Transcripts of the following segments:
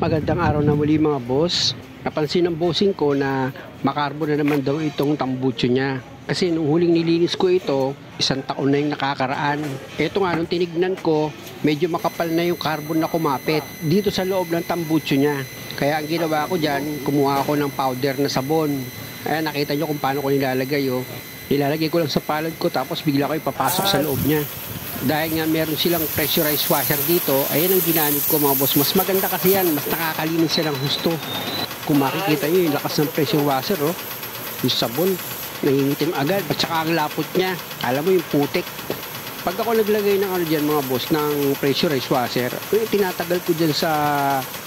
Magandang araw na muli mga boss. Napansin ng bossing ko na makarbo na naman daw itong tambucho niya. Kasi nung huling nilinis ko ito, 1 taon na yung nakakaraan. Ito nga, nung tinignan ko, medyo makapal na yung carbon na kumapit dito sa loob ng tambucho niya. Kaya ang ginawa ko dyan, kumuha ako ng powder na sabon. Ayan, nakita nyo kung paano ko nilalagay. Nilalagay ko lang sa palad ko tapos bigla ko ipapasok sa loob niya. Dahil nga meron silang pressurized washer dito, ayan ang ginamit ko mga boss. Mas maganda kasi yan, mas nakakalinis siya ng husto. Kung makikita nyo yung lakas ng pressure washer, yung sabon, nangingitim agad. At saka ang lapot niya, alam mo yung putik. Pag ako naglagay ng dyan mga boss, ng pressurized washer, tinatagal ko dyan sa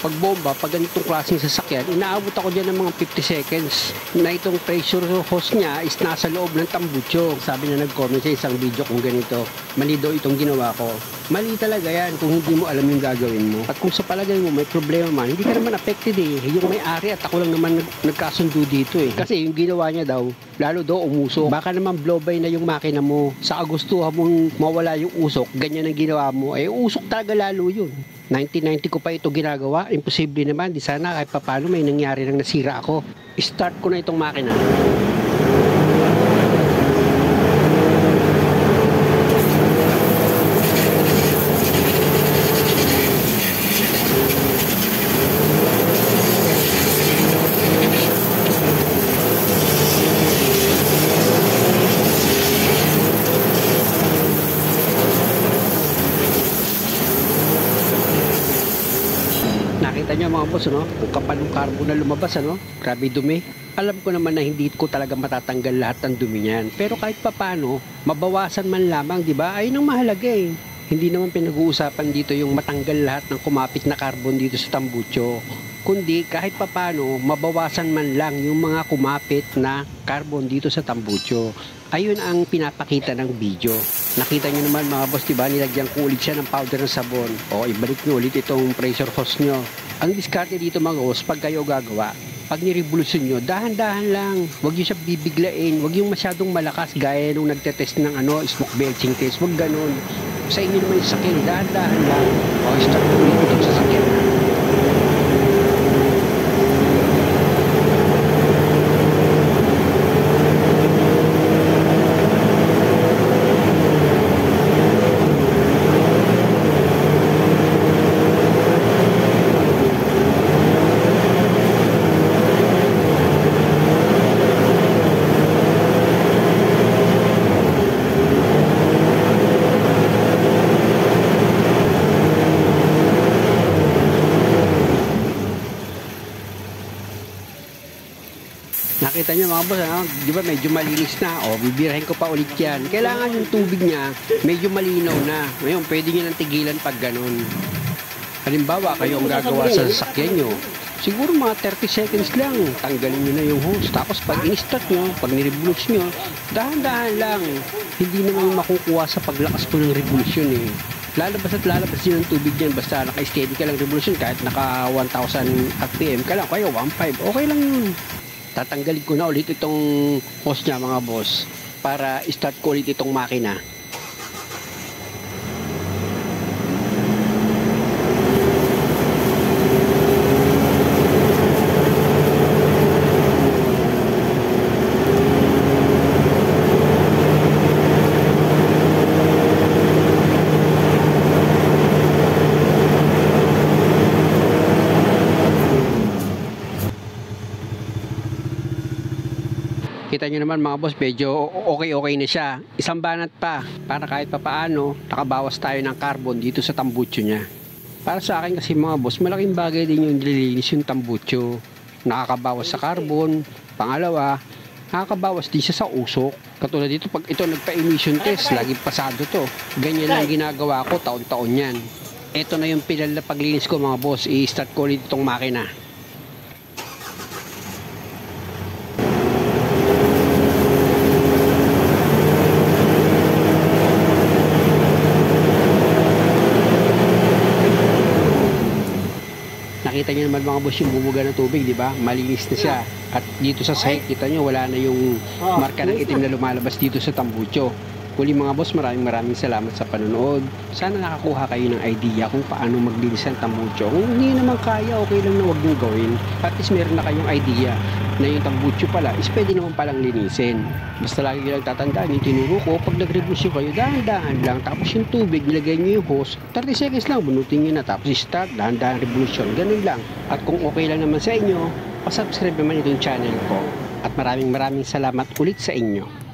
pagbomba, pag ganitong klaseng sasakyan, inaabot ako dyan ng mga 50 seconds na itong pressure hose niya is nasa loob ng tambucho. Sabi na nag-comment sa isang video kung ganito, mali daw itong ginawa ko. Mali talaga yan kung hindi mo alam yung gagawin mo. At kung sa palagay mo may problema man, hindi ka naman affected yung may-ari at ako lang naman nagkasundo dito Kasi yung ginawa niya daw, lalo daw umusok. Baka naman blow by na yung makina mo. Sa kagustuhan mong mawala yung usok, ganyan ang ginawa mo, usok talaga lalo yun. 1990 ko pa ito ginagawa, imposible naman, di sana kahit papano may nangyari nang nasira ako. Start ko na itong makina. Nakita niyo mga boss, kung kapal ng carbon na lumabas, grabe dumi. Alam ko naman na hindi ko talaga matatanggal lahat ng dumi niyan. Pero kahit papano, mabawasan man lamang, di ba? Ayun ang mahalaga Hindi naman pinag-uusapan dito yung matanggal lahat ng kumapit na carbon dito sa tambucho. Kundi kahit papano, mabawasan man lang yung mga kumapit na carbon dito sa tambucho. Ayun ang pinapakita ng video. Nakita nyo naman mga boss, diba? Nilagyan ko ulit siya ng powder ng sabon. O ibalik nyo ulit itong pressure hose nyo. Ang diskarte dito mga boss, pag kayo gagawa, pag nirevolusyon nyo, dahan-dahan lang. Huwag nyo siya bibiglain. Huwag yung masyadong malakas gaya nung nagtetest ng smoke belching test. Huwag ganun. Sa inyo naman yung sakyan, dahan-dahan lang. O start ulit itong sasakyan. Nakita nyo mga boss, di ba medyo malinis na? Bibirahin ko pa ulit yan. Kailangan yung tubig niya medyo malinaw na. Ngayon, pwede nyo nang tigilan pag ganun. Halimbawa, kayo ang gagawa sa sasakyan nyo. Siguro mga 30 seconds lang. Tanggalin nyo na yung hose. Tapos pag in-start nyo, pag ni-revolution nyo, dahan-dahan lang. Hindi naman makukuha sa paglakas po ng revolution Lalabas at lalabas din ang tubig dyan. Basta naka-steady ka lang revolution. Kahit naka 1,000 RPM ka lang. Kaya 1.5. Okay lang yun. Tatanggalin ko na ulit itong hose niya mga boss para start ko ulit itong makina. Kita nyo naman mga boss, medyo okay na siya. Isang banat pa para kahit papaano nakabawas tayo ng carbon dito sa tambucho niya. Para sa akin kasi mga boss, malaking bagay din yung nililinis yung tambucho. Nakakabawas sa carbon. Pangalawa, nakakabawas din siya sa usok. Katulad dito, pag ito nagpa-emission test, laging pasado to. Ganyan ang ginagawa ko, taon-taon yan. Ito na yung pinal na paglinis ko mga boss. I-start ko ulit itong makina. Nakita niyo naman mga boss yung bumuga ng tubig, di ba? Malinis na siya. At dito sa site, kita nyo, wala na yung marka ng itim na lumalabas dito sa tambucho. Muli mga boss, maraming salamat sa panonood. Sana nakakuha kayo ng idea kung paano maglinis ng tambutso. Kung hindi naman kaya, okay lang na huwag nyo gawin. At least meron na kayong idea na yung tambutso pala is pwede naman palang linisin. Basta lagi lang tatandaan yung tinuro ko, pag nag-revolution kayo, dahan-dahan lang. Tapos yung tubig, nilagay nyo yung hose, 30 seconds lang, bunutin nyo na. Tapos start, dahan-dahan revolution. Ganun lang. At kung okay lang naman sa inyo, pasubscribe naman itong channel ko. At maraming salamat ulit sa inyo.